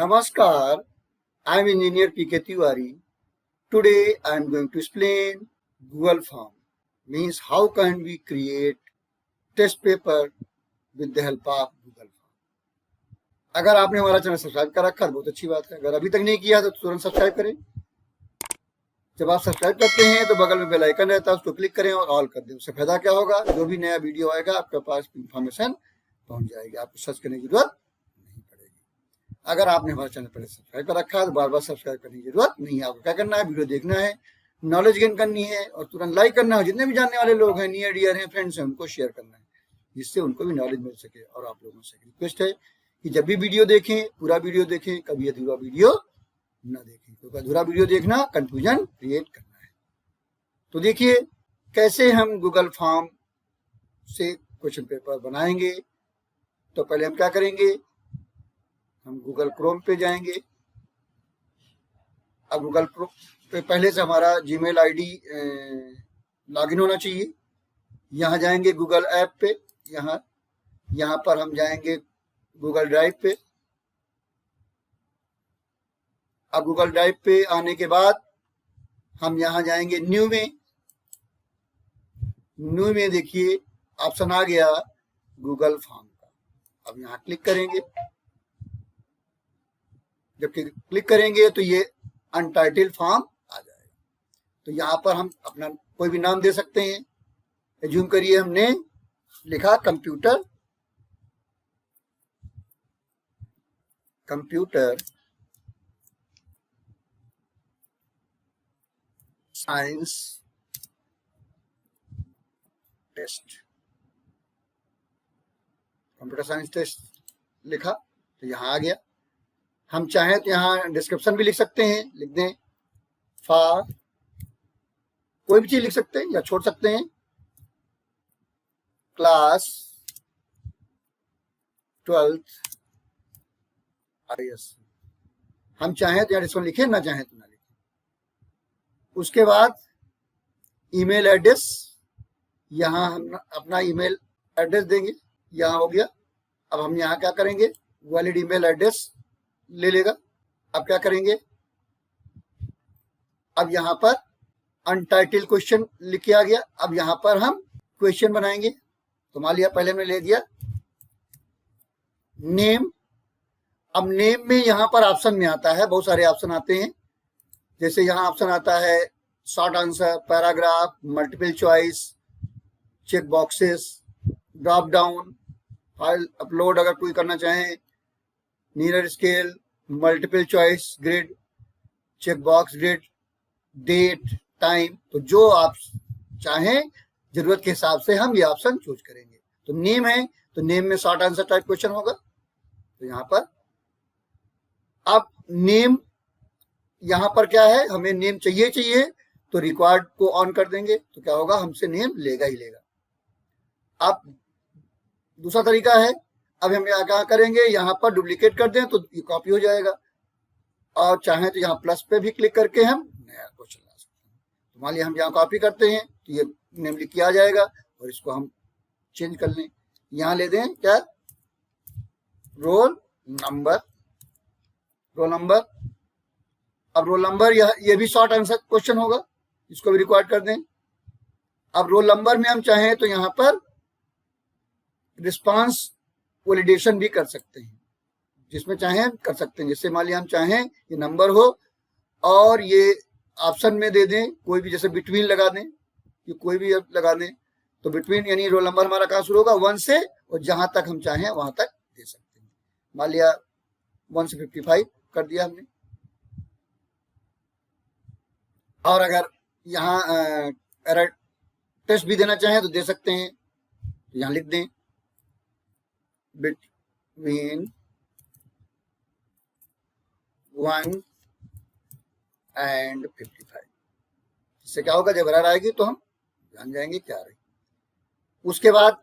Namaskar, I am Engineer P.K. Tiwari. Today I am going to explain Google Form. Means how can we create test paper with the help of Google Form. अगर आपने हमारा channel subscribe कर रखा है बहुत अच्छी बात है। अगर अभी तक नहीं किया तो तुरंत सब्सक्राइब करें। जब आप सब्सक्राइब करते हैं तो बगल में बेल आइकन रहता है, उसको क्लिक करें और ऑल कर दें। उससे फायदा क्या होगा, जो भी नया वीडियो आएगा आपके पास इंफॉर्मेशन पहुंच जाएगी, आपको सर्च करने की जरूरत नहीं पड़ेगी। अगर आपने हमारा चैनल पहले सब्सक्राइब कर रखा है तो बार बार सब्सक्राइब करने की जरूरत नहीं है। आपको क्या करना है, वीडियो देखना है, नॉलेज गेन करनी है और तुरंत लाइक करना है। जितने भी जानने वाले लोग हैं, नियर डियर हैं, फ्रेंड्स हैं, उनको शेयर करना है, जिससे उनको भी नॉलेज मिल सके। और आप लोगों से रिक्वेस्ट है कि जब भी वीडियो देखें पूरा वीडियो देखें, कभी अधूरा वीडियो न देखें, क्योंकि अधूरा वीडियो देखना कंफ्यूजन क्रिएट करना है। तो देखिए कैसे हम गूगल फॉर्म से क्वेश्चन पेपर बनाएंगे। तो पहले हम क्या करेंगे, हम गूगल क्रोम पे जाएंगे। अब गूगल क्रोम पे पहले से हमारा जीमेल आईडी लॉगिन होना चाहिए। यहाँ जाएंगे गूगल ऐप पे, यहाँ पर हम जाएंगे गूगल ड्राइव पे। अब गूगल ड्राइव पे आने के बाद हम यहाँ जाएंगे न्यू में। न्यू में देखिए ऑप्शन आ गया गूगल फॉर्म का। अब यहाँ क्लिक करेंगे। जब क्लिक करेंगे तो ये अनटाइटल्ड फॉर्म आ जाएगा। तो यहाँ पर हम अपना कोई भी नाम दे सकते हैं। एज्यूम करिए हमने लिखा computer science test, computer science test लिखा तो यहाँ आ गया। हम चाहें तो यहाँ डिस्क्रिप्शन भी लिख सकते हैं, लिख दें फॉर, कोई भी चीज लिख सकते हैं या छोड़ सकते हैं, क्लास 12th IS। हम चाहें तो यहाँ डिस्क्रिप्शन लिखें, ना चाहें तो ना लिखें। उसके बाद ईमेल एड्रेस, यहाँ हम अपना ईमेल एड्रेस देंगे। यहाँ हो गया। अब हम यहाँ क्या करेंगे, वैलिड ईमेल एड्रेस ले लेगा। अब क्या करेंगे, अब यहाँ पर अनटाइटल्ड क्वेश्चन लिख के आ गया। अब यहाँ पर हम क्वेश्चन बनाएंगे। तो मान लिया पहले हमने ले दिया नेम। अब नेम में यहाँ पर ऑप्शन में आता है, बहुत सारे ऑप्शन आते हैं। जैसे यहाँ ऑप्शन आता है short answer, paragraph, multiple choice, check boxes, drop down, file upload अगर कोई करना चाहें, linear scale, multiple choice, grid, check box grid, date, time. तो जो आप चाहें जरूरत के हिसाब से हम ये ऑप्शन चूज करेंगे। तो नेम है तो नेम में शॉर्ट आंसर टाइप क्वेश्चन होगा। तो यहाँ पर अब नेम, यहाँ पर क्या है, हमें नेम चाहिए तो रिक्वायर्ड को ऑन कर देंगे तो क्या होगा, हमसे नेम लेगा ही लेगा। अब दूसरा तरीका है, अब हम यहाँ क्या करेंगे, यहाँ पर डुप्लीकेट कर दें तो ये कॉपी हो जाएगा। और चाहें तो यहाँ प्लस पे भी क्लिक करके हम नया क्वेश्चन ला सकते हैं। तो मान लिया हम यहाँ कॉपी करते हैं तो ये नेम लिख के आ जाएगा और इसको हम चेंज कर लें। यहाँ ले दें क्या, रोल नंबर। अब रोल नंबर ये भी शॉर्ट आंसर क्वेश्चन होगा, इसको भी रिकॉर्ड कर दें। अब रोल नंबर में हम चाहें तो यहाँ पर रिस्पांस वैलिडेशन भी कर सकते हैं, जिसमें चाहें कर सकते हैं। जैसे मान लिया हम चाहें ये नंबर हो और ये ऑप्शन में दे दें कोई भी, जैसे बिटवीन लगा दें, ये कोई भी लगा दें। तो बिटवीन यानी रोल नंबर हमारा कहाँ शुरू होगा, 1 से, और जहां तक हम चाहें वहां तक दे सकते हैं। मान लिया 1 से 55 कर दिया हमने। और अगर यहाँ एरर टेस्ट भी देना चाहें तो दे सकते हैं। तो यहाँ लिख दें बिटवीन 1 and 55। इससे क्या होगा, जब एरर आएगी तो हम जान जाएंगे क्या रही। उसके बाद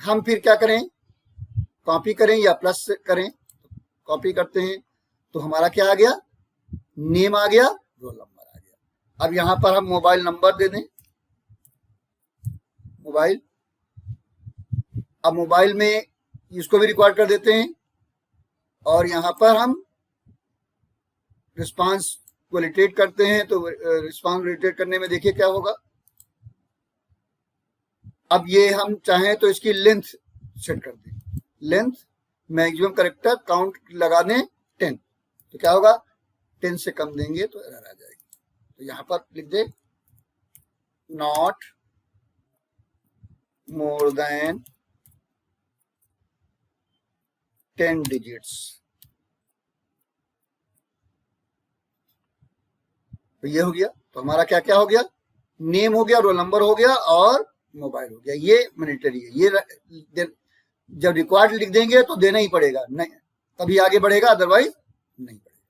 हम फिर क्या करें, कॉपी करें या प्लस करें। कॉपी करते हैं तो हमारा क्या आ गया, नेम आ गया, रोल नंबर आ गया। अब यहाँ पर हम मोबाइल नंबर दे दें, मोबाइल। अब मोबाइल में इसको भी रिकॉर्ड कर देते हैं और यहाँ पर हम रिस्पांस को रिलेट करते हैं, तो रिस्पांस रिलेट करने में देखिए क्या होगा। अब ये हम चाहें तो इसकी लेंथ सेट कर दें, लेंथ मैक्सिमम करेक्टर काउंट लगा दें 10, तो क्या होगा 10 से कम देंगे तो एरर आ जाएगी। तो यहां पर लिख they not more than 10 digits. तो ये हो गया। तो हमारा क्या क्या हो गया, नेम हो गया, रोल नंबर हो गया और मोबाइल हो गया। ये मैंडेटरी है, ये जब रिक्वायर्ड लिख देंगे तो देना ही पड़ेगा, नहीं तभी आगे बढ़ेगा, अदरवाइज नहीं बढ़ेगा।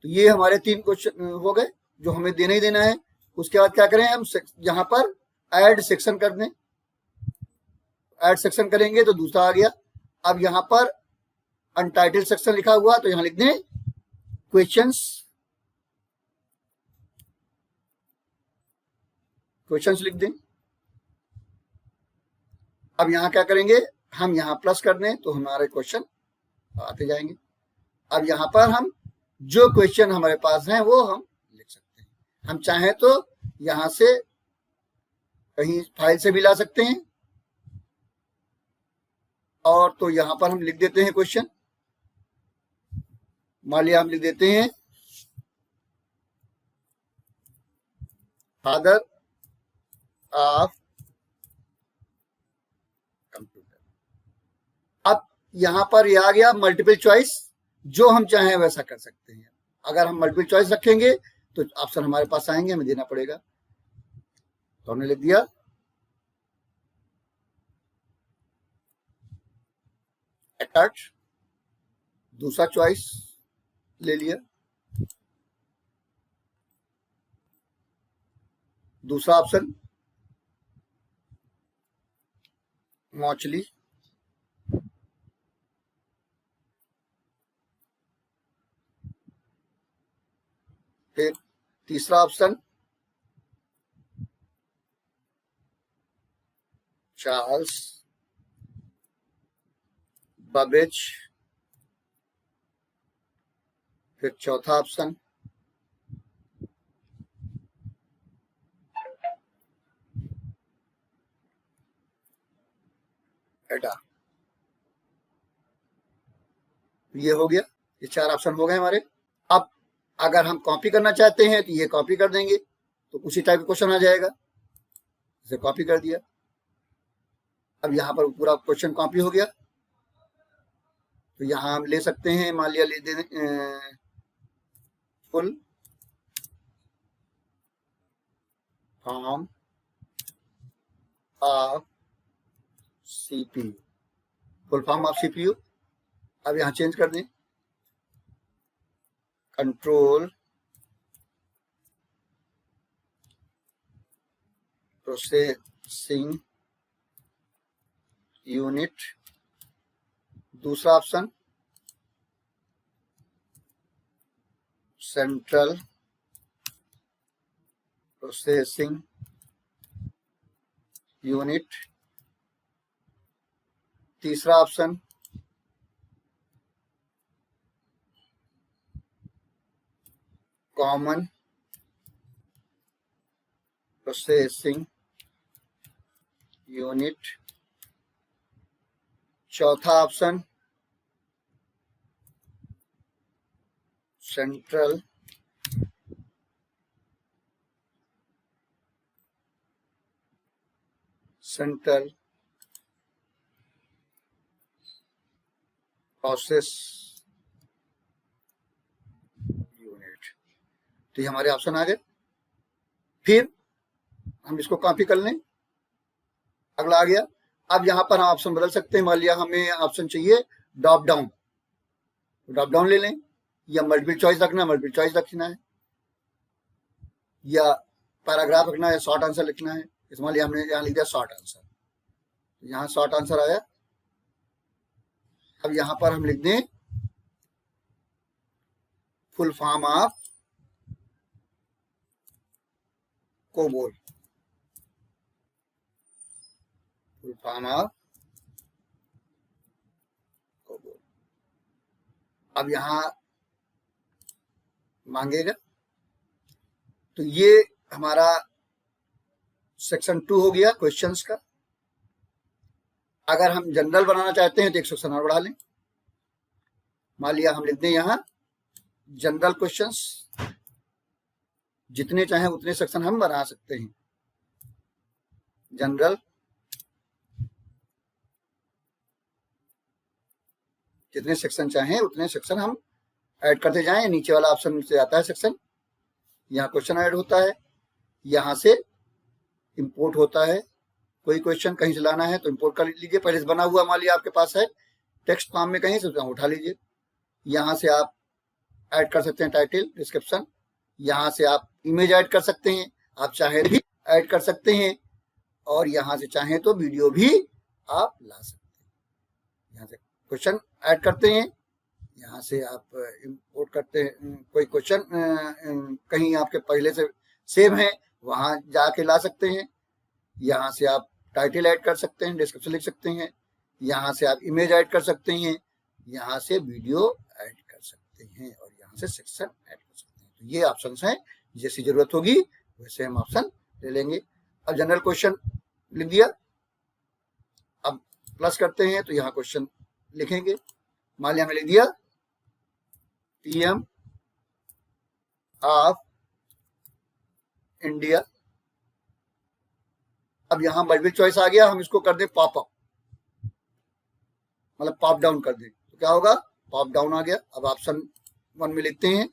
तो ये हमारे 3 क्वेश्चन हो गए जो हमें देना ही देना है। उसके बाद क्या करें हम, यहाँ पर ऐड सेक्शन कर दें, ऐड सेक्शन करेंगे तो दूसरा आ गया। अब यहाँ पर अनटाइटल सेक्शन लिखा हुआ, तो यहाँ लिख दें क्वेश्चंस, क्वेश्चंस लिख दें। अब यहाँ क्या करेंगे, हम यहाँ प्लस कर दें तो हमारे क्वेश्चन आते जाएंगे। अब यहाँ पर हम जो क्वेश्चन हमारे पास हैं वो हम लिख सकते हैं। हम चाहें तो यहाँ से कहीं फाइल से भी ला सकते हैं, और तो यहाँ पर हम लिख देते हैं क्वेश्चन। मान लिया हम लिख देते हैं फादर ऑफ कंप्यूटर। अब यहाँ पर ये आ गया मल्टीपल चॉइस, जो हम चाहें वैसा कर सकते हैं। अगर हम मल्टीपल चॉइस रखेंगे तो ऑप्शन हमारे पास आएंगे, हमें देना पड़ेगा। तो हमने लिख दिया अटैच, दूसरा चॉइस ले लिया, दूसरा ऑप्शन मौचली, फिर तीसरा ऑप्शन चार्ल्स बबेज, फिर चौथा ऑप्शन एडा। ये हो गया, ये 4 ऑप्शन हो गए हमारे। अब अगर हम कॉपी करना चाहते हैं तो ये कॉपी कर देंगे, तो उसी टाइप का क्वेश्चन आ जाएगा। इसे कॉपी कर दिया। अब यहाँ पर पूरा क्वेश्चन कॉपी हो गया। तो यहाँ हम ले सकते हैं, मान लिया ले दे full form of CPU, full form of CPU. अब यहाँ चेंज कर दें कंट्रोल प्रोसेसिंग यूनिट, दूसरा ऑप्शन सेंट्रल प्रोसेसिंग यूनिट, तीसरा ऑप्शन कॉमन प्रोसेसिंग यूनिट, चौथा ऑप्शन सेंट्रल प्रोसेस यूनिट। तो ये हमारे ऑप्शन आ गए। फिर हम इसको कॉपी कर लें, अगला आ गया। अब यहाँ पर हम ऑप्शन बदल सकते हैं। मान लिया हमें ऑप्शन चाहिए ड्रॉप डाउन, तो ड्रॉप डाउन ले लें, या मल्टीपल चॉइस रखना है मल्टीपल चॉइस रखना है, या पैराग्राफ रखना है, शॉर्ट आंसर लिखना है। इस मान लिया हमने यहाँ लिख दिया शॉर्ट आंसर, यहाँ शॉर्ट आंसर आया। अब यहाँ पर हम लिख दें full form of COBOL, full form of COBOL. अब यहाँ मांगेगा। तो ये हमारा सेक्शन 2 हो गया क्वेश्चंस का। अगर हम जनरल बनाना चाहते हैं तो एक सेक्शन और बढ़ा लें। मान लिया हम लिख दें यहाँ जनरल क्वेश्चंस, जितने चाहें उतने सेक्शन हम बना सकते हैं। जनरल, जितने सेक्शन चाहें उतने सेक्शन हम ऐड करते जाएं। नीचे वाला ऑप्शन से आता है सेक्शन, यहाँ क्वेश्चन ऐड होता है, यहाँ से इंपोर्ट होता है। कोई क्वेश्चन कहीं से लाना है तो इंपोर्ट कर लीजिए, पहले से बना हुआ मान लिया आपके पास है टेक्स्ट फॉर्म में कहीं से, तो उठा लीजिए। यहाँ से आप ऐड कर सकते हैं टाइटल, डिस्क्रिप्शन। यहाँ से आप इमेज ऐड कर सकते हैं, आप चाहे भी ऐड कर सकते हैं, और यहाँ से चाहें तो वीडियो भी आप ला सकते हैं। यहाँ से क्वेश्चन ऐड करते हैं, यहाँ से आप इंपोर्ट करते हैं। कोई क्वेश्चन कहीं आपके पहले से सेव है, वहाँ जाके ला सकते हैं। यहाँ से आप टाइटल ऐड कर सकते हैं, डिस्क्रिप्शन लिख सकते हैं। यहाँ से आप इमेज ऐड कर सकते हैं, यहाँ से वीडियो ऐड कर सकते हैं, और यहाँ से सेक्शन ऐड कर सकते हैं। तो ये ऑप्शन हैं, जैसी जरूरत होगी वैसे हम ऑप्शन ले लेंगे। अब जनरल क्वेश्चन लिख दिया, अब प्लस करते हैं तो यहाँ क्वेश्चन लिखेंगे। मान लिया हमें लिख दिया पीएम ऑफ इंडिया। अब यहां मल्टीपल चॉइस आ गया, हम इसको कर दें पॉप अप, मतलब पॉप डाउन कर दें, तो क्या होगा, पॉप डाउन आ गया। अब ऑप्शन 1 में लिखते हैं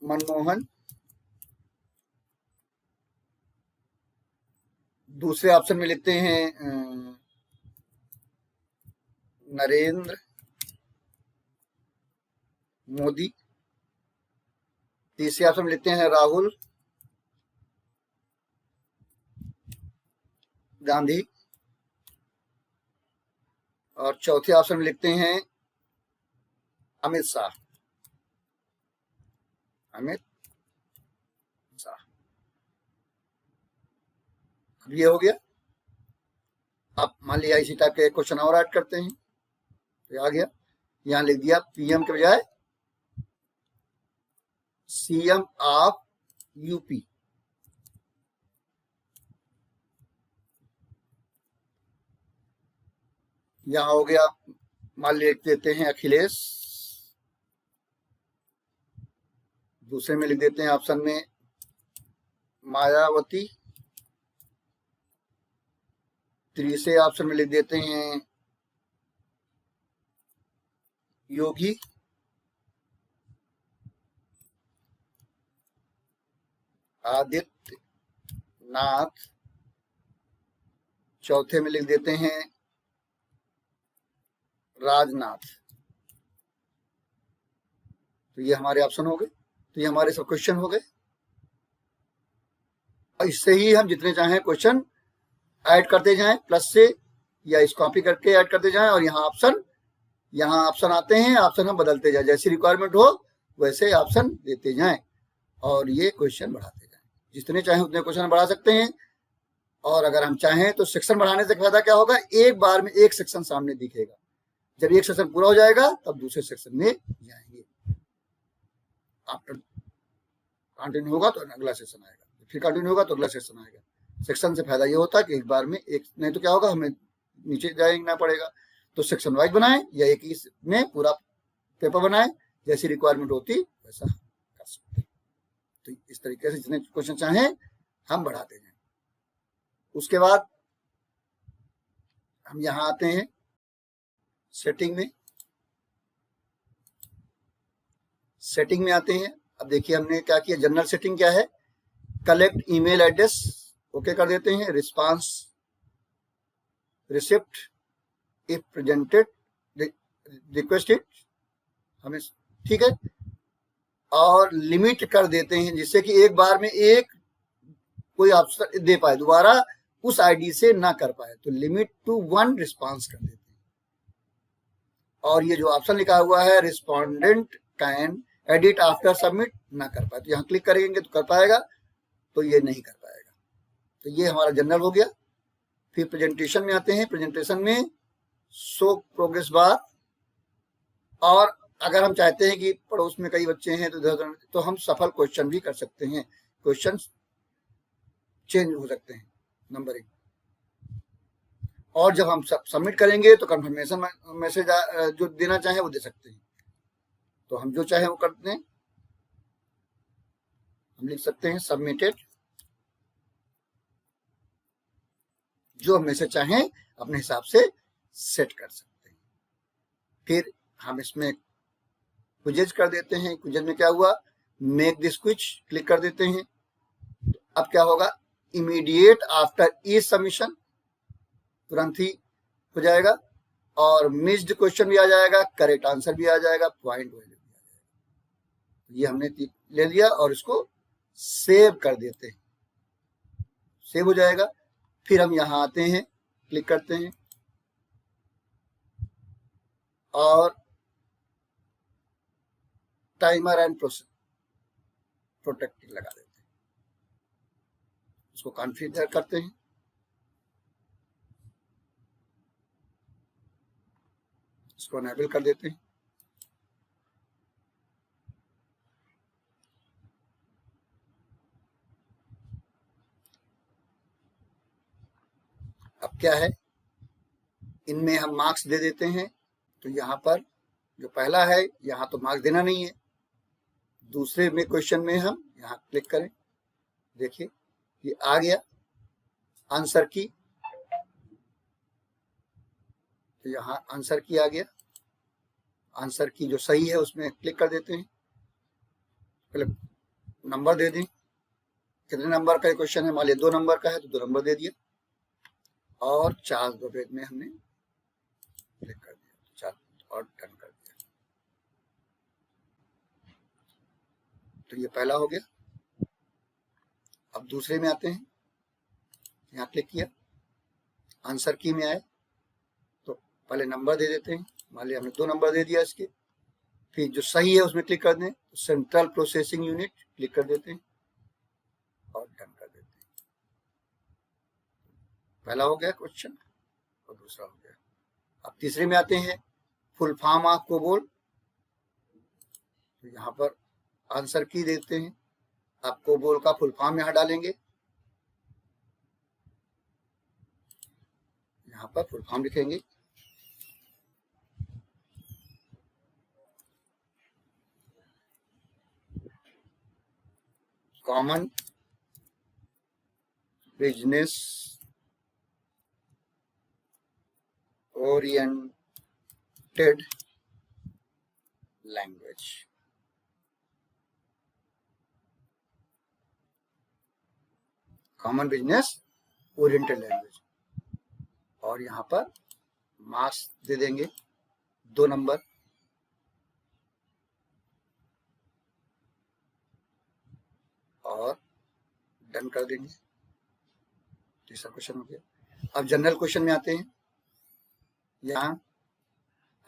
मनमोहन, दूसरे ऑप्शन में लिखते हैं नरेंद्र मोदी, तीसरे ऑप्शन में लिखते हैं राहुल गांधी, और चौथे ऑप्शन में लिखते हैं अमित शाह, अमित शाह। अब ये हो गया। अब मान लिया इसी टाइप के क्वेश्चन और ऐड करते हैं, तो आ गया। यहां लिख दिया पीएम के बजाय सीएम ऑफ यूपी। यहां हो गया, मान लिख देते हैं अखिलेश, दूसरे में लिख देते हैं ऑप्शन में मायावती, तीसरे ऑप्शन में लिख देते हैं योगी, आदित्यनाथ, चौथे में लिख देते हैं राजनाथ। तो ये हमारे ऑप्शन हो गए, तो ये हमारे सब क्वेश्चन हो गए। और इससे ही हम जितने चाहें क्वेश्चन ऐड करते जाएं, प्लस से, या इस कॉपी करके ऐड करते जाएं, और यहाँ ऑप्शन आते हैं, ऑप्शन हम बदलते जाएं, जैसी रिक्वायरमेंट हो वैसे ऑप्शन देते जाएं, और ये क्वेश्चन बढ़ाते जाएं। जितने चाहें उतने क्वेश्चन बढ़ा सकते हैं। और अगर हम चाहें तो सेक्शन बढ़ाने से फायदा क्या होगा, एक बार में एक सेक्शन सामने दिखेगा। जब एक सेक्शन पूरा हो जाएगा तब दूसरे सेक्शन में जाएंगे। आफ्टर कंटिन्यू होगा तो अगला सेक्शन आएगा, फिर कंटिन्यू होगा तो अगला सेक्शन आएगा। सेक्शन से फायदा ये होता है कि एक बार में एक, नहीं तो क्या होगा, हमें नीचे जाना पड़ेगा। तो सेक्शन वाइज बनाएं, या एक ही में पूरा पेपर बनाएं, जैसी रिक्वायरमेंट होती वैसा कर सकते हैं। तो इस तरीके से जितने क्वेश्चन चाहें हम बढ़ाते जाएं। उसके बाद हम यहाँ आते हैं सेटिंग में, सेटिंग में आते हैं। अब देखिए हमने क्या किया, जनरल सेटिंग क्या है, कलेक्ट ईमेल एड्रेस, ओके कर देते हैं। Response receipt if presented requested, हमें ठीक है। और लिमिट कर देते हैं, जिससे कि एक बार में एक कोई ऑप्शन दे पाए, दोबारा उस आईडी से ना कर पाए, तो लिमिट टू 1 रिस्पांस कर देते हैं। और ये जो ऑप्शन लिखा हुआ है respondent can edit after submit, ना कर पाए, तो यहाँ क्लिक करेंगे तो कर पाएगा, तो ये नहीं कर पाएगा। तो ये हमारा जनरल हो गया। फिर प्रेजेंटेशन में आते हैं। प्रेजेंटेशन में शो प्रोग्रेस बार, और अगर हम चाहते हैं कि पड़ोस में कई बच्चे हैं तो हम सफल क्वेश्चन भी कर सकते हैं, क्वेश्चन चेंज हो सकते हैं नंबरिंग। और जब हम सबमिट करेंगे तो कंफर्मेशन मैसेज जो देना चाहे वो दे सकते हैं। तो हम जो चाहे वो करते हैं, हम लिख सकते हैं सबमिटेड, जो हम मैसेज चाहें अपने हिसाब से सेट कर सकते हैं। फिर हम इसमें क्विज़ कर देते हैं। क्विज़ में क्या हुआ, मेक दिस क्विज क्लिक कर देते हैं। अब क्या होगा, इमीडिएट आफ्टर ईच सबमिशन, तुरंत ही हो जाएगा, और मिस्ड क्वेश्चन भी आ जाएगा, करेक्ट आंसर भी आ जाएगा, पॉइंट वैल्यू भी आ जाएगा। ये हमने ले लिया और इसको सेव कर देते हैं, सेव हो जाएगा। फिर हम यहाँ आते हैं, क्लिक करते हैं और टाइमर एंड प्रोटेक्टेड लगा देते हैं, इसको कॉन्फ़िगर करते हैं। इसको एनेबल कर देते हैं। अब क्या है, इनमें हम मार्क्स दे देते हैं। तो यहाँ पर जो पहला है, यहाँ तो मार्क्स देना नहीं है। दूसरे में क्वेश्चन में हम यहाँ क्लिक करें, देखिए ये आ गया आंसर की, तो यहाँ आंसर की आ गया। आंसर की जो सही है उसमें क्लिक कर देते हैं। पहले नंबर दे दें, कितने नंबर का क्वेश्चन है, मान लिया 2 नंबर का है तो 2 नंबर दे दिया, और 4 दो पेज में हमने क्लिक कर दिया, 4 और डन कर दिया। तो ये पहला हो गया। अब दूसरे में आते हैं, यहाँ क्लिक किया, आंसर की में आए तो पहले नंबर दे देते हैं। मान लिया हमने 2 नंबर दे दिया इसके। फिर जो सही है उसमें क्लिक कर दें, सेंट्रल प्रोसेसिंग यूनिट क्लिक कर देते हैं और डन कर देते हैं। पहला हो गया क्वेश्चन और दूसरा हो गया। अब तीसरे में आते हैं, फुल फॉर्म ऑफ कोबोल। तो यहाँ पर आंसर की देते हैं, आप कोबोल का फुल फॉर्म यहाँ डालेंगे, यहाँ पर फुल फॉर्म लिखेंगे। Common business oriented language. Common business oriented language, और यहाँ पर मार्क्स दे देंगे 2 नंबर, और डन कर देंगे। तीसरा क्वेश्चन हो गया। अब जनरल क्वेश्चन में आते हैं, यहाँ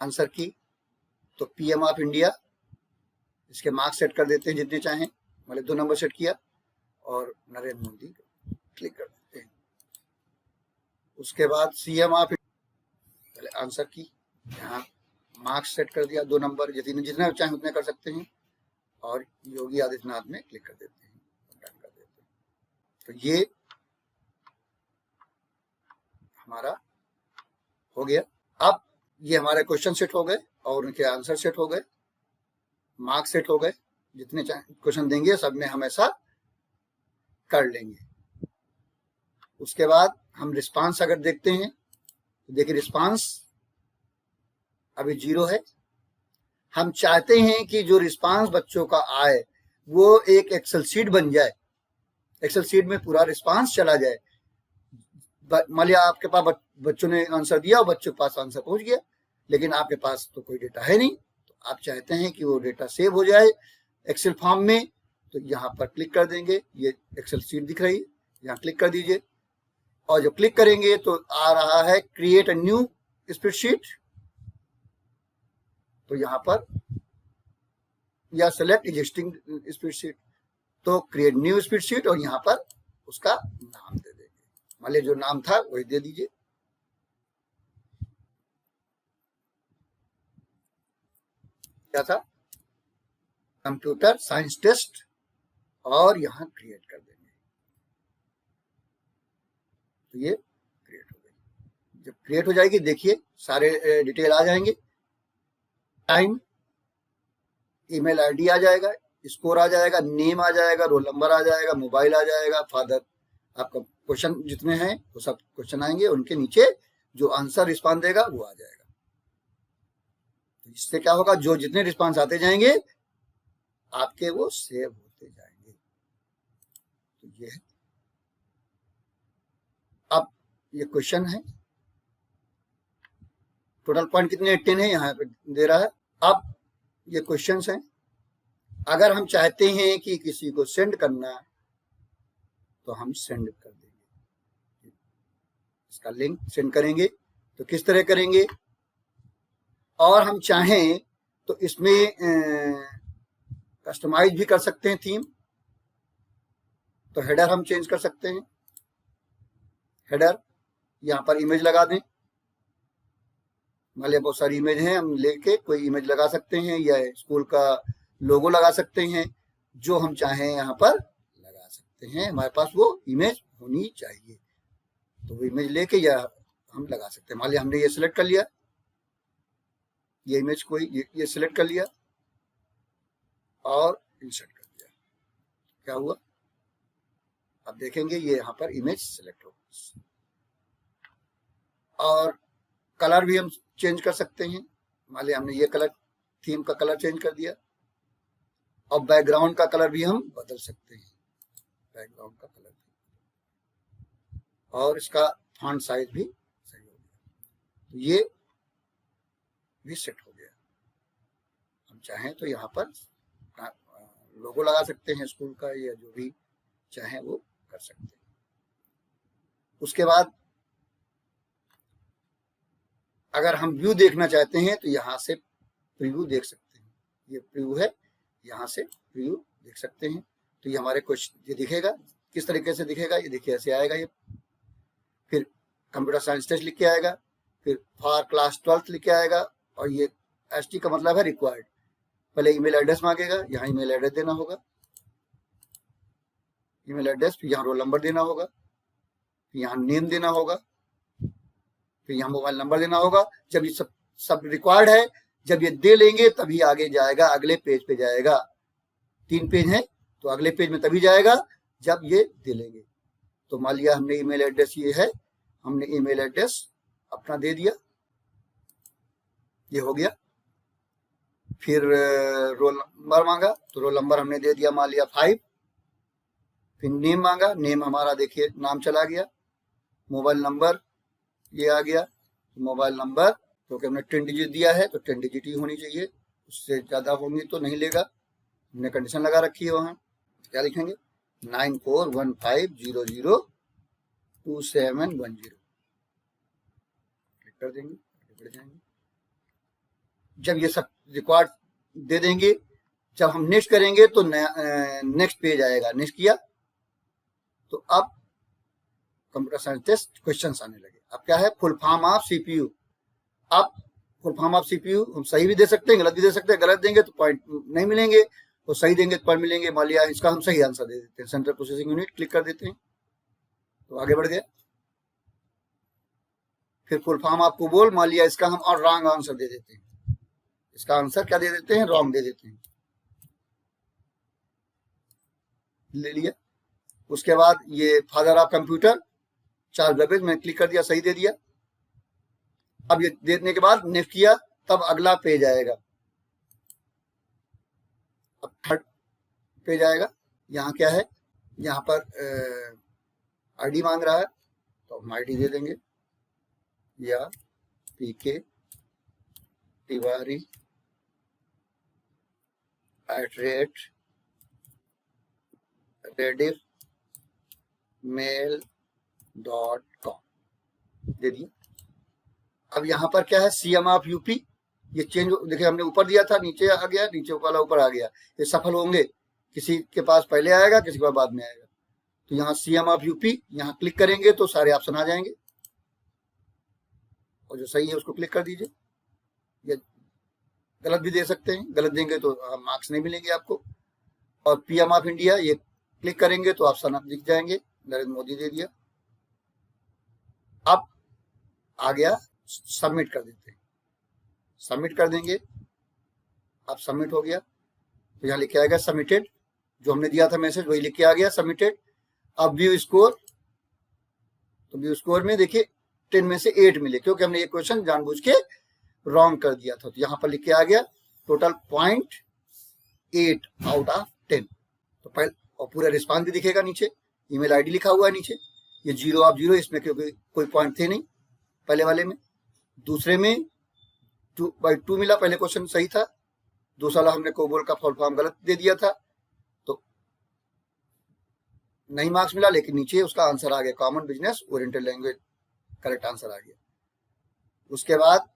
आंसर की, तो पीएम ऑफ इंडिया, इसके मार्क्स सेट कर देते हैं जितने चाहें, मतलब 2 नंबर सेट किया और नरेंद्र मोदी क्लिक कर देते हैं। उसके बाद सीएम ऑफ, पहले आंसर की, यहाँ मार्क्स सेट कर दिया 2 नंबर, जितने चाहें उतने कर सकते हैं, और योगी आदित्यनाथ में क्लिक कर देते हैं, डन कर देते हैं। तो ये हमारा हो गया। अब ये हमारे क्वेश्चन सेट हो गए और उनके आंसर सेट हो गए, मार्क्स सेट हो गए, जितने क्वेश्चन देंगे सब में हम ऐसा कर लेंगे। उसके बाद हम रिस्पांस अगर देखते हैं तो देखिए रिस्पांस अभी 0 है। हम चाहते हैं कि जो रिस्पांस बच्चों का आए वो एक एक्सेल शीट बन जाए, एक्सेल शीट में पूरा रिस्पांस चला जाए। मान लिया आपके पास बच्चों ने आंसर दिया और बच्चों के पास आंसर पहुंच गया, लेकिन आपके पास तो कोई डेटा है नहीं, तो आप चाहते हैं कि वो डेटा सेव हो जाए एक्सेल फॉर्म में, तो यहाँ पर क्लिक कर देंगे। ये एक्सेल शीट दिख रही है, यहाँ क्लिक कर दीजिए, और जब क्लिक करेंगे तो आ रहा है क्रिएट अ न्यू स्प्रेडशीट। तो यहाँ पर या सेलेक्ट एग्जिस्टिंग स्प्रेडशीट, तो क्रिएट न्यू स्प्रेडशीट, और यहाँ पर उसका नाम दे देंगे, मान लीजिए जो नाम था वही दे दीजिए। क्या था, कंप्यूटर साइंस टेस्ट, और यहाँ क्रिएट कर देंगे। तो ये क्रिएट हो गई। जब क्रिएट हो जाएगी देखिए सारे डिटेल आ जाएंगे, टाइम, ईमेल आईडी आ जाएगा, स्कोर आ जाएगा, नेम आ जाएगा, रोल नंबर आ जाएगा, मोबाइल आ जाएगा, फादर, आपका क्वेश्चन जितने हैं वो सब क्वेश्चन आएंगे, उनके नीचे जो आंसर रिस्पॉन्स देगा वो आ जाएगा। तो इससे क्या होगा, जो जितने रिस्पॉन्स आते जाएंगे आपके वो सेव होते जाएंगे। तो ये है। अब ये क्वेश्चन है, टोटल पॉइंट कितने 10 है यहाँ पे दे रहा है। अब ये क्वेश्चंस हैं, अगर हम चाहते हैं कि किसी को सेंड करना तो हम सेंड कर देंगे, इसका लिंक सेंड करेंगे। तो किस तरह करेंगे, और हम चाहें तो इसमें कस्टमाइज भी कर सकते हैं थीम। तो हेडर हम चेंज कर सकते हैं, हेडर यहाँ पर इमेज लगा दें, मान लिया बहुत सारी इमेज हैं, हम लेके कोई इमेज लगा सकते हैं, या स्कूल का लोगो लगा सकते हैं, जो हम चाहें यहाँ पर लगा सकते हैं। हमारे पास वो इमेज होनी चाहिए, तो वो इमेज लेके या हम लगा सकते हैं। मान लिया हमने ये सिलेक्ट कर लिया, ये इमेज कोई ये सिलेक्ट कर लिया और इंसर्ट कर दिया, क्या हुआ आप देखेंगे ये यहाँ पर इमेज सिलेक्ट हो। और कलर भी हम चेंज कर सकते हैं, मान लिया हमने ये कलर, थीम का कलर चेंज कर दिया, और बैकग्राउंड का कलर भी हम बदल सकते हैं, बैकग्राउंड का कलर भी, और इसका फॉन्ट साइज भी सही हो गया। तो ये भी सेट हो गया। हम चाहें तो यहाँ पर लोगो लगा सकते हैं स्कूल का, या जो भी चाहें वो कर सकते हैं। उसके बाद अगर हम व्यू देखना चाहते हैं तो यहाँ से प्रीव्यू देख सकते हैं, ये प्रीव्यू है, यहाँ से प्रीव्यू देख सकते हैं। तो ये हमारे क्वेश्चन ये दिखेगा, किस तरीके से दिखेगा, ये देखिए ऐसे आएगा ये, फिर कंप्यूटर साइंस टेस्ट लिख के आएगा, फिर फॉर क्लास 12th लिख के आएगा, और ये ST का मतलब है रिक्वायर्ड। पहले ईमेल एड्रेस मांगेगा, यहाँ ईमेल एड्रेस देना होगा, ईमेल एड्रेस, फिर यहाँ रोल नंबर देना होगा, फिर यहाँ नेम देना होगा, फिर यहाँ मोबाइल नंबर देना होगा। जब ये सब रिक्वायर्ड है, जब ये दे लेंगे तभी आगे जाएगा, अगले पेज पे जाएगा। 3 पेज है तो अगले पेज में तभी जाएगा जब ये दे लेंगे। तो मान लिया हमने ईमेल एड्रेस ये है, हमने ईमेल एड्रेस अपना दे दिया, ये हो गया। फिर रोल नंबर मांगा, तो रोल नंबर हमने दे दिया, मान लिया 5। फिर नेम मांगा, नेम हमारा देखिए नाम चला गया। मोबाइल नंबर ये आ गया, मोबाइल नंबर क्योंकि हमने 10 डिजिट दिया है तो 10 डिजिट ही होनी चाहिए, उससे ज़्यादा होंगी तो नहीं लेगा, हमने कंडीशन लगा रखी है। वहाँ क्या लिखेंगे, 9415002710, क्लिक कर देंगे, बढ़ जाएंगे। जब ये सब रिकॉर्ड दे देंगे, जब हम नेक्स्ट करेंगे तो नेक्स्ट पेज आएगा। नेक्स्ट किया तो अब कंप्यूटर साइंस टेस्ट क्वेश्चंस आने लगे। अब क्या है, फुल फॉर्म ऑफ सीपीयू। अब फुल फॉर्म ऑफ सीपीयू हम सही भी दे सकते हैं, गलत भी दे सकते हैं। गलत देंगे तो पॉइंट नहीं मिलेंगे, तो सही देंगे तो पॉइंट मिलेंगे। मान लिया इसका हम सही आंसर दे देते हैं, सेंट्रल प्रोसेसिंग यूनिट, क्लिक कर देते हैं तो आगे बढ़ गया। फिर फुल फॉर्म आपको बोल, मान लिया इसका हम और रॉन्ग आंसर दे देते हैं, इसका आंसर क्या दे देते हैं, रॉन्ग दे देते हैं, ले लिया। उसके बाद ये father of computer, Charles Babbage, मैंने क्लिक कर दिया, सही दे दिया। अब ये देने के बाद नेक्स्ट किया, तब अगला पेज आएगा। अब थर्ड पेज आएगा, यहाँ क्या है, यहाँ पर आईडी मांग रहा है तो हम आईडी दे देंगे, या PK तिवारी @rediffmail.com दे दिया। अब यहाँ पर क्या है, CM ऑफ यूपी, ये चेंज देखिए, हमने ऊपर दिया था, नीचे आ गया, नीचे वाला ऊपर आ गया। ये सफल होंगे, किसी के पास पहले आएगा, किसी के पास बाद में आएगा। तो यहाँ CM ऑफ यूपी, यहाँ क्लिक करेंगे तो सारे ऑप्शन आ जाएंगे, और जो सही है उसको क्लिक कर दीजिए। ये गलत भी दे सकते हैं, गलत देंगे तो मार्क्स नहीं मिलेंगे आपको। और पीएम ऑफ इंडिया ये क्लिक करेंगे तो ऑप्शन आप दिख जाएंगे, नरेंद्र मोदी दे दिया। अब आ गया, सबमिट कर देते हैं, सबमिट कर देंगे। अब सबमिट हो गया तो यहाँ लिख के आएगा सबमिटेड, जो हमने दिया था मैसेज वही लिख के आ गया सबमिटेड। अब व्यू स्कोर, तो व्यू स्कोर में देखिए 10 में से 8 मिले, क्योंकि हमने ये क्वेश्चन जानबूझ के रॉन्ग कर दिया था। तो यहाँ पर लिख के आ गया टोटल 0.8 आउट ऑफ 10। तो पहले और पूरा रिस्पांस भी दिखेगा नीचे, ईमेल आईडी लिखा हुआ है नीचे। ये 0 ऑफ 0, इसमें क्योंकि कोई पॉइंट थे नहीं पहले वाले में। दूसरे में 2/2 मिला, पहले क्वेश्चन सही था। दूसरा वाला हमने कोबोल का फुल फॉर्म गलत दे दिया था तो नहीं मार्क्स मिला, लेकिन नीचे उसका आंसर आ गया common business oriented language, correct answer आ गया। उसके बाद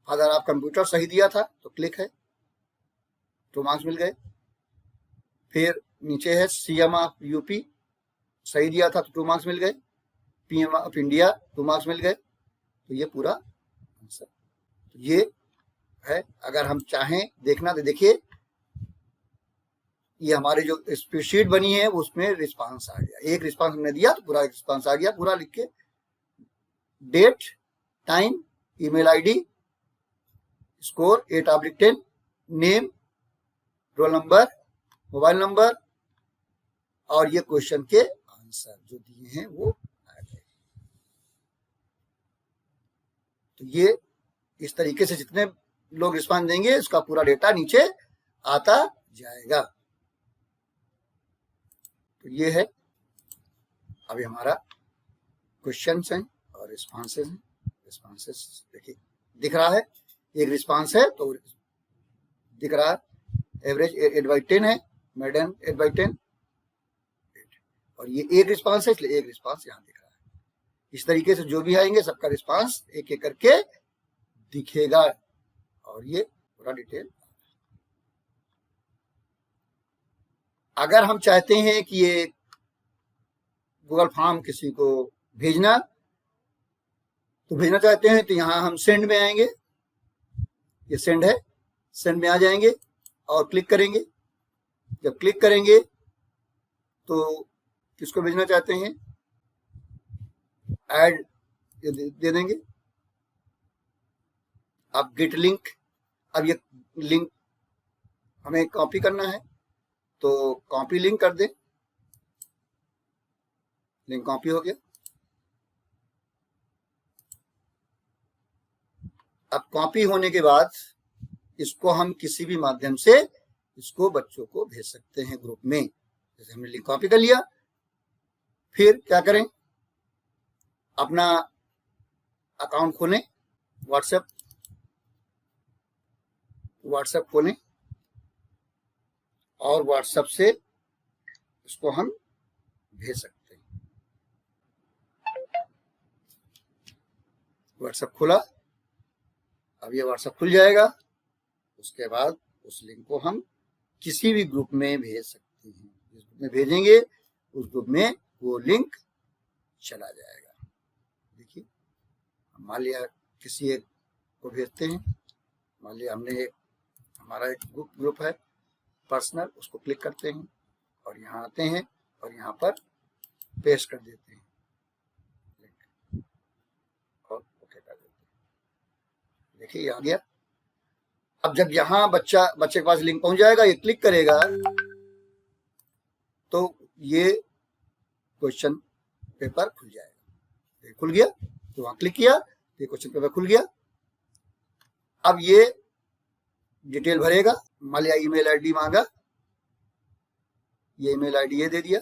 फादर ऑफ कंप्यूटर सही दिया था तो क्लिक है, 2 मार्क्स मिल गए। फिर नीचे है सीएम ऑफ यूपी, सही दिया था तो 2 मार्क्स मिल गए। पीएम ऑफ इंडिया 2 मार्क्स मिल गए। तो ये पूरा आंसर, तो ये है। अगर हम चाहें देखना तो देखिए, ये हमारे जो स्प्रेडशीट बनी है उसमें रिस्पांस आ गया। एक रिस्पांस हमने दिया तो पूरा रिस्पांस आ गया, पूरा लिख के date, time, email ID, score 8/10, name, roll number, mobile number और ये क्वेश्चन के आंसर जो दिए हैं वो आ गए। तो ये इस तरीके से जितने लोग रिस्पांस देंगे इसका पूरा डेटा नीचे आता जाएगा। तो ये है, अभी हमारा क्वेश्चंस हैं और रिस्पांसेस हैं। रिस्पांसेस देखिए दिख रहा है, एक रिस्पांस है तो दिख रहा है, एवरेज 8/10 है, मेडन 8/10, और ये एक रिस्पांस है इसलिए एक रिस्पांस यहाँ दिख रहा है। इस तरीके से जो भी आएंगे सबका रिस्पांस एक एक करके दिखेगा और ये पूरा डिटेल। अगर हम चाहते हैं कि ये गूगल फॉर्म किसी को भेजना, तो भेजना चाहते हैं तो यहाँ हम सेंड में आएंगे, ये सेंड है, सेंड में आ जाएंगे और क्लिक करेंगे। जब क्लिक करेंगे तो किसको भेजना चाहते हैं, ऐड दे देंगे। अब गेट लिंक, अब ये लिंक हमें कॉपी करना है तो कॉपी लिंक कर दे, लिंक कॉपी हो गया। अब कॉपी होने के बाद इसको हम किसी भी माध्यम से इसको बच्चों को भेज सकते हैं ग्रुप में। जैसे हमने लिंक कॉपी कर लिया, फिर क्या करें, अपना अकाउंट खोलें, व्हाट्सएप खोलें और व्हाट्सएप से इसको हम भेज सकते हैं। व्हाट्सएप खुला, अब ये व्हाट्सएप खुल जाएगा। उसके बाद उस लिंक को हम किसी भी ग्रुप में भेज सकते हैं। जिस ग्रुप में भेजेंगे उस ग्रुप में वो लिंक चला जाएगा। देखिए, मान लिया किसी एक को भेजते हैं, मान लिया हमने हमारा एक ग्रुप है पर्सनल, उसको क्लिक करते हैं और यहाँ आते हैं और यहाँ पर पेस्ट कर देते हैं और ओके कर देते हैं। देखिए ये आ गया। अब जब यहाँ बच्चे के पास लिंक पहुंच जाएगा, ये क्लिक करेगा तो ये क्वेश्चन पेपर खुल जाएगा। ये खुल गया तो वहां क्लिक किया तो ये क्वेश्चन पेपर खुल गया। अब ये डिटेल भरेगा, मान लिया ईमेल आईडी मांगा, ये ईमेल आईडी ये दे दिया,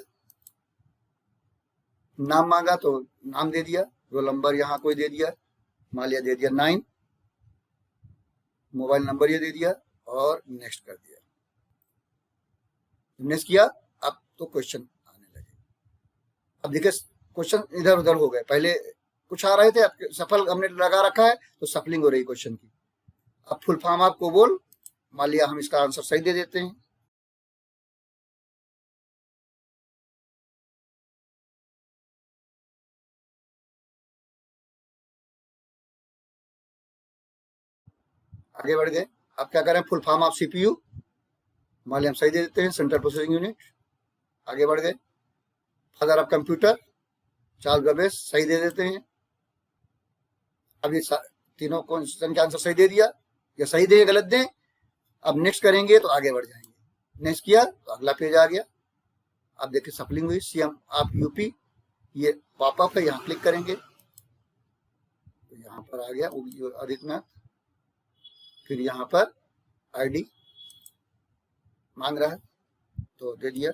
नाम मांगा तो नाम दे दिया, रोल नंबर यहाँ कोई दे दिया, मान लिया दे दिया 9, मोबाइल नंबर ये दे दिया और नेक्स्ट कर दिया। नेक्स्ट किया, अब तो क्वेश्चन आने लगे। अब देखिए क्वेश्चन इधर उधर हो गए, पहले कुछ आ रहे थे, अब सफल हमने लगा रखा है तो सफलिंग हो रही क्वेश्चन की। अब फुल फॉर्म आपको बोल, मान लिया हम इसका आंसर सही दे देते हैं। आगे बढ़ गए। अब क्या करें, फुल फॉर्म ऑफ CPU मान लिया हम सही दे देते हैं, सेंट्रल प्रोसेसिंग यूनिट, आगे बढ़ गए। Father of computer Charles Babbage सही दे देते हैं। अब ये तीनों क्वेश्चन के आंसर सही दे दिया, या सही दें गलत दें। अब नेक्स्ट करेंगे तो आगे बढ़ जाएंगे, नेक्स्ट किया तो अगला पेज आ गया। अब देखिए सप्लिंग हुई, CM ऑफ यूपी, ये पॉपअप है, यहाँ क्लिक करेंगे तो यहाँ पर आ गया आदित्यनाथ। फिर यहाँ पर ID मांग रहा है तो दे दिया,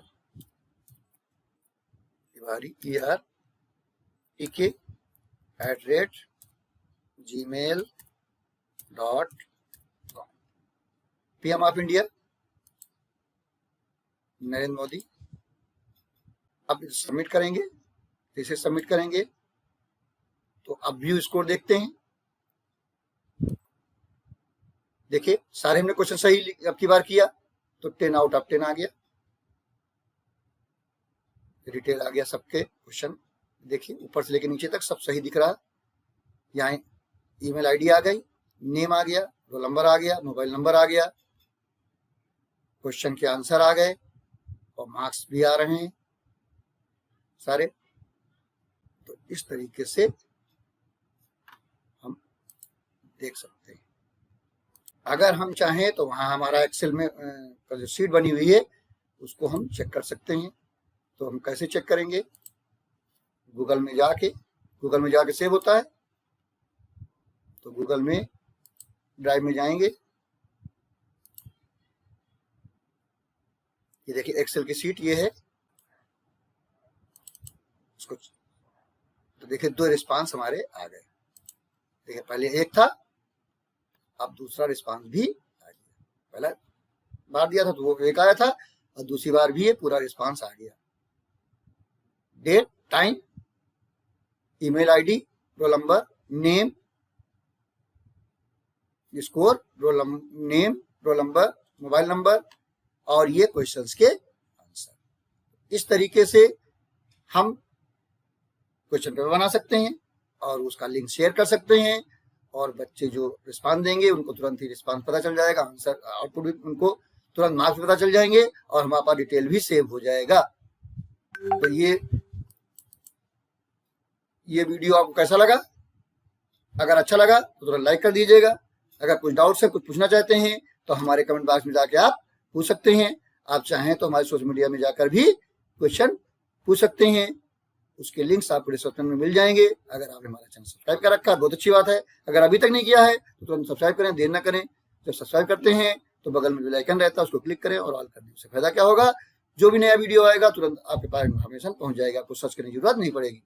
Tiwari EREK@gmail.com। PM of India Narendra Modi. अब सबमिट करेंगे, इसे सबमिट करेंगे तो अब व्यू स्कोर देखते हैं। देखिए सारे हमने क्वेश्चन सही अब की बार किया तो 10 आउट ऑफ 10 आ गया, डिटेल आ गया सबके क्वेश्चन। देखिए ऊपर से लेकर नीचे तक सब सही दिख रहा है। यहाँ ईमेल ID आ गई, नेम आ गया, रोल नंबर आ गया, मोबाइल नंबर आ गया, क्वेश्चन के आंसर आ गए और मार्क्स भी आ रहे हैं सारे। तो इस तरीके से हम देख सकते हैं। अगर हम चाहें तो वहां हमारा एक्सेल में जो शीट बनी हुई है उसको हम चेक कर सकते हैं। तो हम कैसे चेक करेंगे, गूगल में जाके सेव होता है तो गूगल में ड्राइव में जाएंगे, ये देखिए एक्सेल की शीट ये है, इसको तो देखिए 2 रिस्पांस हमारे आ गए। देखिए पहले एक था, अब दूसरा रिस्पांस भी आ गया। पहला बार दिया था तो वो एक आया था और दूसरी बार भी ये पूरा रिस्पांस आ गया। Date, time, email ID, roll number, name, score, name, roll number, mobile number और ये क्वेश्चंस के आंसर। इस तरीके से हम क्वेश्चन पेपर बना सकते हैं और उसका लिंक शेयर कर सकते हैं और बच्चे जो रिस्पांस देंगे उनको तुरंत ही रिस्पांस पता चल जाएगा, आंसर आउटपुट भी उनको तुरंत मार्क्स पता चल जाएंगे और हमारे पास डिटेल भी सेव हो जाएगा। तो ये वीडियो आपको कैसा लगा? अगर अच्छा लगा तो तुरंत लाइक कर दीजिएगा। अगर कुछ डाउट्स है, कुछ पूछना चाहते हैं तो हमारे कमेंट बॉक्स में जाके आप पूछ सकते हैं। आप चाहें तो हमारे सोशल मीडिया में जाकर भी क्वेश्चन पूछ सकते हैं, उसके लिंक्स आपको डिस्क्रिप्शन में मिल जाएंगे। अगर आपने हमारा चैनल सब्सक्राइब कर रखा है बहुत अच्छी बात है, अगर अभी तक नहीं किया है तो तुरंत सब्सक्राइब करें, देर ना करें। जब सब्सक्राइब करते हैं तो बगल में बेल आइकन रहता है, उसको क्लिक करें और ऑल कर दें। उससे फायदा क्या होगा, जो भी नया वीडियो आएगा तुरंत आपके पास इन्फॉर्मेशन पहुंच जाएगा, आपको सर्च करने की जरूरत नहीं पड़ेगी।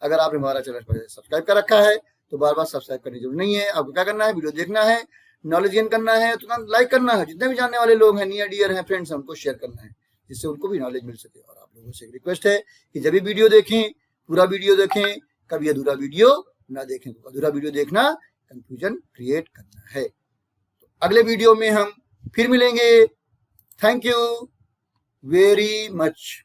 अगर आपने हमारा चैनल सब्सक्राइब कर रखा है तो बार बार सब्सक्राइब करने की जरूरत नहीं है। आपको क्या करना है, वीडियो देखना है, नॉलेज गेन करना है, तुरंत लाइक करना है। जितने भी जानने वाले लोग हैं, नियर डियर हैं, फ्रेंड्स हैं, उनको शेयर करना है जिससे उनको भी नॉलेज मिल सके। और आप लोगों से एक रिक्वेस्ट है कि जब भी वीडियो देखें पूरा वीडियो देखें, कभी अधूरा वीडियो ना देखें। तो अधूरा वीडियो देखना कंफ्यूजन क्रिएट करना है। तो अगले वीडियो में हम फिर मिलेंगे। Thank you very much.